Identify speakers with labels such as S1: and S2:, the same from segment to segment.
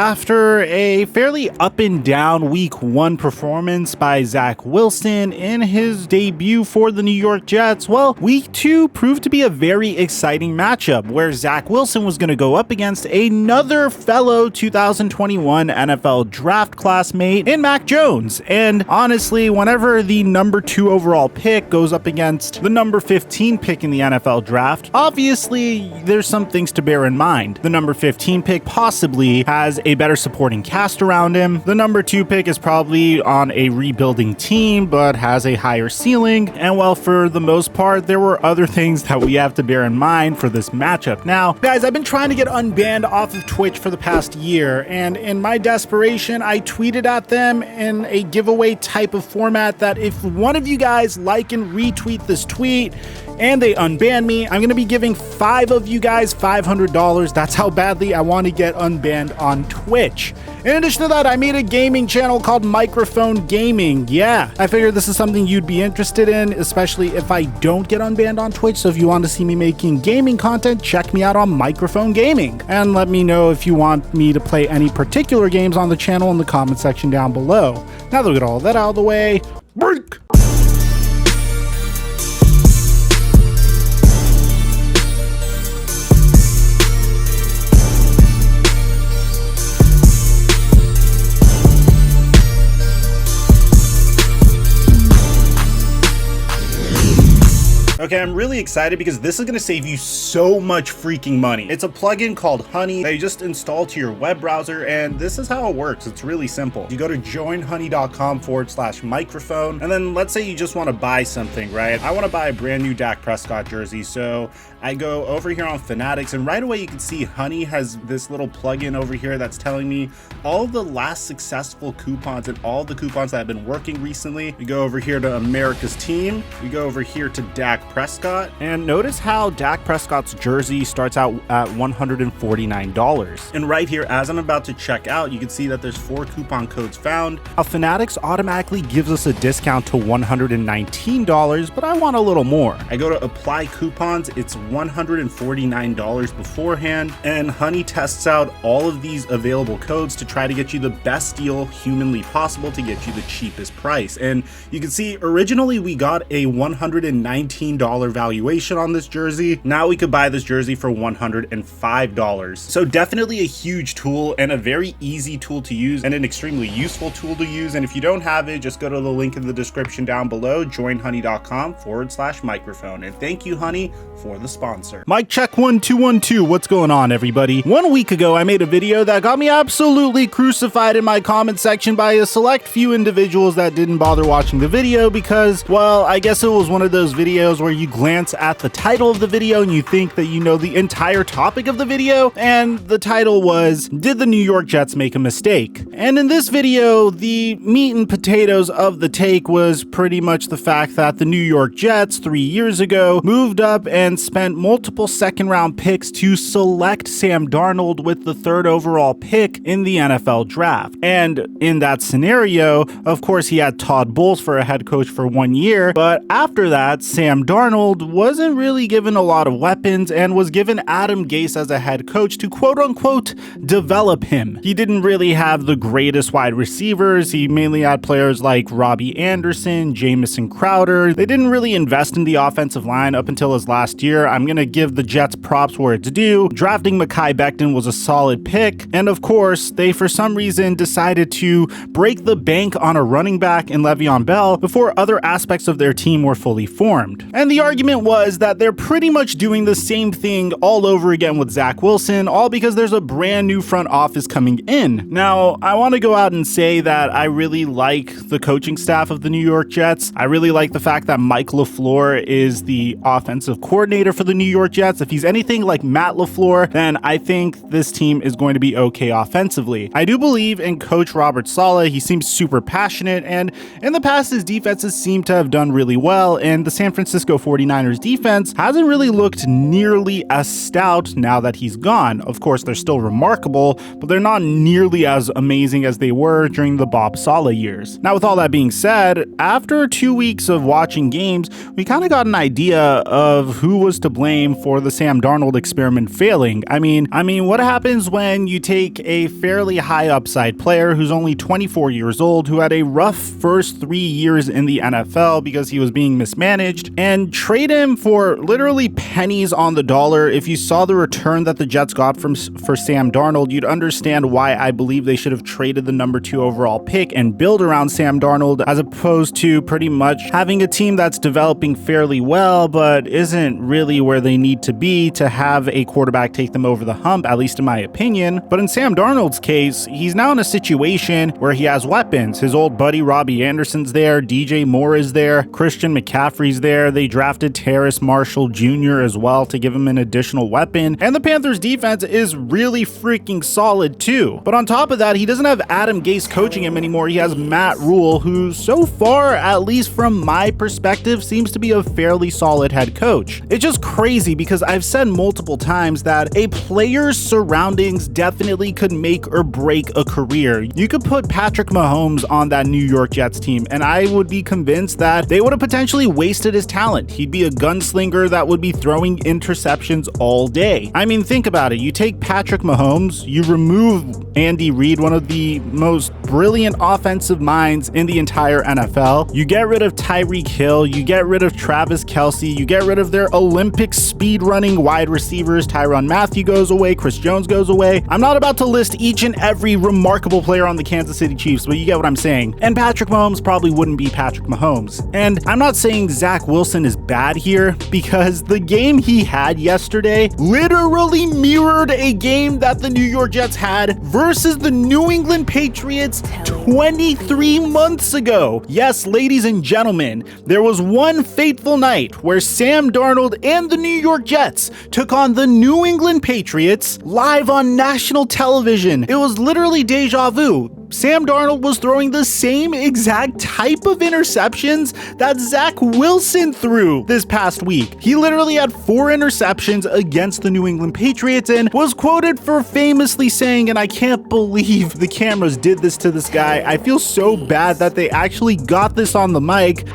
S1: after a fairly up and down week 1 performance by Zach Wilson in his debut for the New York Jets, well, week 2 proved to be a very exciting matchup where Zach Wilson was going to go up against another fellow 2021 NFL draft classmate in Mac Jones. And honestly, whenever the number 2 overall pick goes up against the number 15 pick in the NFL draft, obviously there's some things to bear in mind. The number 15 pick possibly has a better supporting cast around him. The number 2 pick is probably on a rebuilding team, but has a higher ceiling. And well, for the most part, there were other things that we have to bear in mind for this matchup. Now, guys, I've been trying to get unbanned off of Twitch for the past year, and in my desperation, I tweeted at them in a giveaway type of format that if one of you guys like and retweet this tweet and they unban me, I'm going to be giving 5 of you guys $500. That's how badly I want to get unbanned on Twitch. In addition to that, I made a gaming channel called Mikerophone Gaming. Yeah, I figured this is something you'd be interested in, especially if I don't get unbanned on Twitch. So if you want to see me making gaming content, check me out on Mikerophone Gaming. And let me know if you want me to play any particular games on the channel in the comment section down below. Now that we get all that out of the way, break! Okay, I'm really excited because this is going to save you so much freaking money. It's a plugin called Honey that you just install to your web browser, and this is how it works. It's really simple. You go to joinhoney.com/microphone, and then let's say you just want to buy something, right? I want to buy a brand new Dak Prescott jersey, so I go over here on Fanatics, and right away you can see Honey has this little plugin over here that's telling me all of the last successful coupons and all the coupons that have been working recently. We go over here to America's Team. We go over here to Dak Prescott, and notice how Dak Prescott's jersey starts out at $149. And right here, as I'm about to check out, you can see that there's 4 coupon codes found. Fanatics automatically gives us a discount to $119, but I want a little more. I go to apply coupons. It's $149 beforehand, and Honey tests out all of these available codes to try to get you the best deal humanly possible to get you the cheapest price. And you can see originally we got a $119 valuation on this jersey. Now we could buy this jersey for $105. So definitely a huge tool and a very easy tool to use and an extremely useful tool to use. And if you don't have it, just go to the link in the description down below, joinhoney.com/microphone. And thank you, Honey, for the sponsor. Mic check 1 2 1 2. What's going on, everybody? 1 week ago, I made a video that got me absolutely crucified in my comment section by a select few individuals that didn't bother watching the video because, well, I guess it was one of those videos where you glance at the title of the video and you think that you know the entire topic of the video, and the title was, "Did the New York Jets make a mistake?" And in this video, the meat and potatoes of the take was pretty much the fact that the New York Jets 3 years ago moved up and spent multiple second-round picks to select Sam Darnold with the 3rd overall pick in the NFL draft. And in that scenario, of course, he had Todd Bowles for a head coach for 1 year, but after that, Sam Darnold wasn't really given a lot of weapons and was given Adam Gase as a head coach to quote-unquote develop him. He didn't really have the greatest wide receivers. He mainly had players like Robbie Anderson, Jamison Crowder. They didn't really invest in the offensive line up until his last year. I'm going to give the Jets props where it's due. Drafting Mekhi Becton was a solid pick. And of course, they for some reason decided to break the bank on a running back in Le'Veon Bell before other aspects of their team were fully formed. And the argument was that they're pretty much doing the same thing all over again with Zach Wilson, all because there's a brand new front office coming in. Now, I want to go out and say that I really like the coaching staff of the New York Jets. I really like the fact that Mike LaFleur is the offensive coordinator for the New York Jets. If he's anything like Matt LaFleur, then I think this team is going to be okay offensively. I do believe in Coach Robert Saleh. He seems super passionate, and in the past, his defenses seem to have done really well, and the San Francisco Francisco 49ers defense hasn't really looked nearly as stout now that he's gone. Of course, they're still remarkable, but they're not nearly as amazing as they were during the Bob Saleh years. Now, with all that being said, after 2 weeks of watching games, we kind of got an idea of who was to blame for the Sam Darnold experiment failing. I mean, what happens when you take a fairly high upside player who's only 24 years old, who had a rough first 3 years in the NFL because he was being mismanaged, and trade him for literally pennies on the dollar? If you saw the return that the Jets got for Sam Darnold, you'd understand why I believe they should have traded the number 2 overall pick and build around Sam Darnold, as opposed to pretty much having a team that's developing fairly well but isn't really where they need to be to have a quarterback take them over the hump, at least in my opinion. But in Sam Darnold's case, he's now in a situation where he has weapons. His old buddy Robbie Anderson's there, DJ Moore is there, Christian McCaffrey's there. They drafted Terrace Marshall Jr. as well to give him an additional weapon, and the Panthers defense is really freaking solid too. But on top of that, he doesn't have Adam Gase coaching him anymore. He has Matt Rule, who so far, at least from my perspective, seems to be a fairly solid head coach. It's just crazy because I've said multiple times that a player's surroundings definitely could make or break a career. You could put Patrick Mahomes on that New York Jets team, and I would be convinced that they would have potentially wasted his talent. He'd be a gunslinger that would be throwing interceptions all day. I mean, think about it. You take Patrick Mahomes, you remove Andy Reid, one of the most brilliant offensive minds in the entire NFL. You get rid of Tyreek Hill, you get rid of Travis Kelce, you get rid of their Olympic speed running wide receivers. Tyrann Mathieu goes away, Chris Jones goes away. I'm not about to list each and every remarkable player on the Kansas City Chiefs, but you get what I'm saying. And Patrick Mahomes probably wouldn't be Patrick Mahomes. And I'm not saying Zach Wilson is bad here, because the game he had yesterday literally mirrored a game that the New York Jets had versus the New England Patriots 23 months ago. Yes, ladies and gentlemen, there was one fateful night where Sam Darnold and the New York Jets took on the New England Patriots live on national television. It was literally deja vu. Sam Darnold was throwing the same exact type of interceptions that Zach Wilson threw this past week. He literally had 4 interceptions against the New England Patriots and was quoted for famously saying, and I can't believe the cameras did this to this guy. I feel so bad that they actually got this on the mic.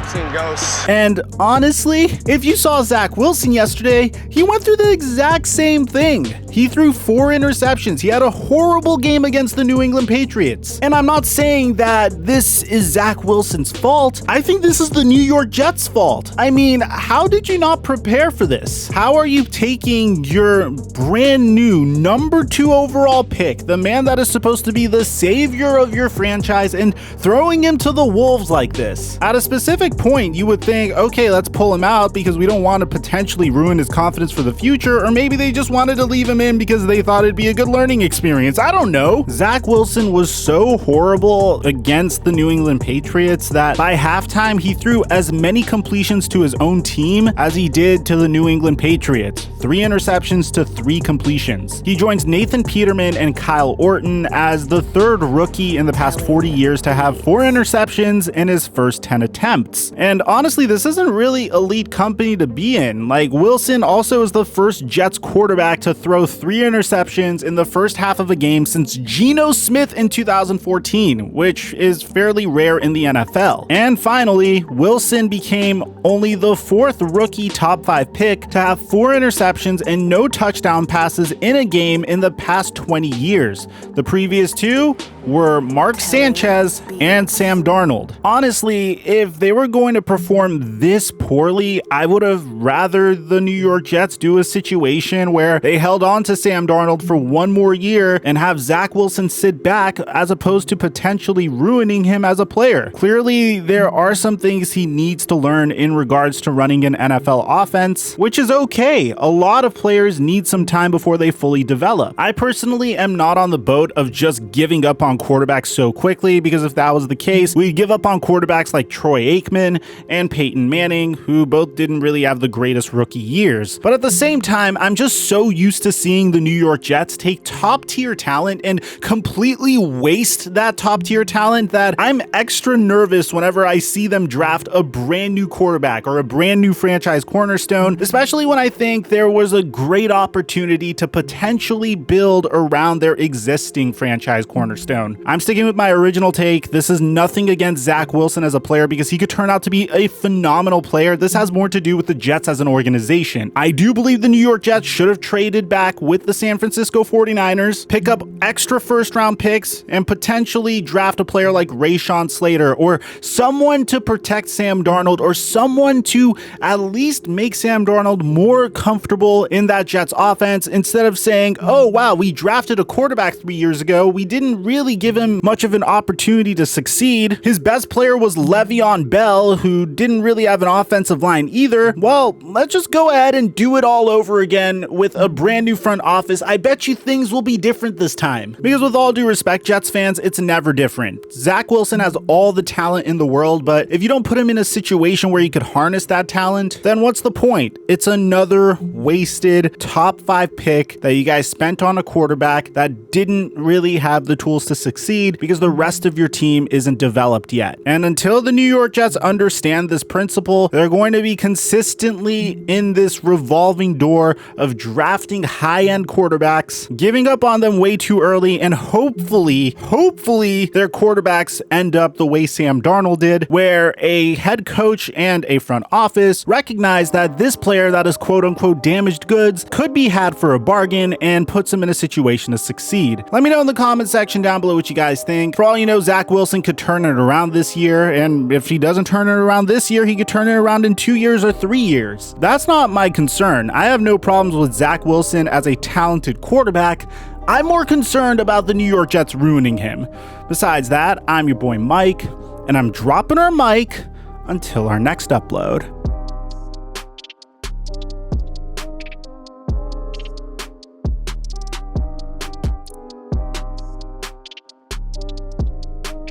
S2: Seen ghosts.
S1: And honestly, if you saw Zach Wilson yesterday, he went through the exact same thing. He threw 4 interceptions. He had a horrible game against the New England Patriots. And I'm not saying that this is Zach Wilson's fault. I think this is the New York Jets' fault. I mean, how did you not prepare for this? How are you taking your brand new number 2 overall pick, the man that is supposed to be the savior of your franchise, and throwing him to the wolves like this? At a specific point, you would think, okay, let's pull him out because we don't want to potentially ruin his confidence for the future, or maybe they just wanted to leave him in because they thought it'd be a good learning experience. I don't know. Zach Wilson was so horrible against the New England Patriots that by halftime, he threw as many completions to his own team as he did to the New England Patriots. 3 interceptions to 3 completions. He joins Nathan Peterman and Kyle Orton as the 3rd rookie in the past 40 years to have 4 interceptions in his first 10 attempts. And honestly, this isn't really elite company to be in. Like, Wilson also is the first Jets quarterback to throw 3 interceptions in the first half of a game since Geno Smith in 2014, which is fairly rare in the NFL. And finally, Wilson became only the 4th rookie top 5 pick to have 4 interceptions and no touchdown passes in a game in the past 20 years. The previous 2 were Mark Sanchez and Sam Darnold. Honestly, if they were going to perform this poorly, I would have rather the New York Jets do a situation where they held on to Sam Darnold for 1 more year and have Zach Wilson sit back, as opposed to potentially ruining him as a player. Clearly, there are some things he needs to learn in regards to running an NFL offense, which is okay. A lot of players need some time before they fully develop. I personally am not on the boat of just giving up on quarterbacks so quickly, because if that was the case, we'd give up on quarterbacks like Troy Aikman Peterman and Peyton Manning, who both didn't really have the greatest rookie years. But at the same time, I'm just so used to seeing the New York Jets take top tier talent and completely waste that top tier talent that I'm extra nervous whenever I see them draft a brand new quarterback or a brand new franchise cornerstone, especially when I think there was a great opportunity to potentially build around their existing franchise cornerstone. I'm sticking with my original take. This is nothing against Zach Wilson as a player because he could turn out to be a phenomenal player. This has more to do with the Jets as an organization. I do believe the New York Jets should have traded back with the San Francisco 49ers, pick up extra first round picks, and potentially draft a player like Rashawn Slater or someone to protect Sam Darnold or someone to at least make Sam Darnold more comfortable in that Jets offense instead of saying, oh wow, we drafted a quarterback 3 years ago. We didn't really give him much of an opportunity to succeed. His best player was Le'Veon Bell, who didn't really have an offensive line either. Well, let's just go ahead and do it all over again with a brand new front office. I bet you things will be different this time. Because with all due respect, Jets fans, it's never different. Zach Wilson has all the talent in the world, but if you don't put him in a situation where he could harness that talent, then what's the point? It's another wasted top 5 pick that you guys spent on a quarterback that didn't really have the tools to succeed because the rest of your team isn't developed yet. And until the New York Jets understand this principle, they're going to be consistently in this revolving door of drafting high-end quarterbacks, giving up on them way too early, and hopefully their quarterbacks end up the way Sam Darnold did, where a head coach and a front office recognize that this player that is quote-unquote damaged goods could be had for a bargain and puts him in a situation to succeed. Let me know in the comment section down below what you guys think. For all you know, Zach Wilson could turn it around this year, and if he doesn't turn it around this year, he could turn it around in 2 years or 3 years. That's not my concern. I have no problems with Zach Wilson as a talented quarterback. I'm more concerned about the New York Jets ruining him. Besides that, I'm your boy Mike, and I'm dropping our mic until our next upload.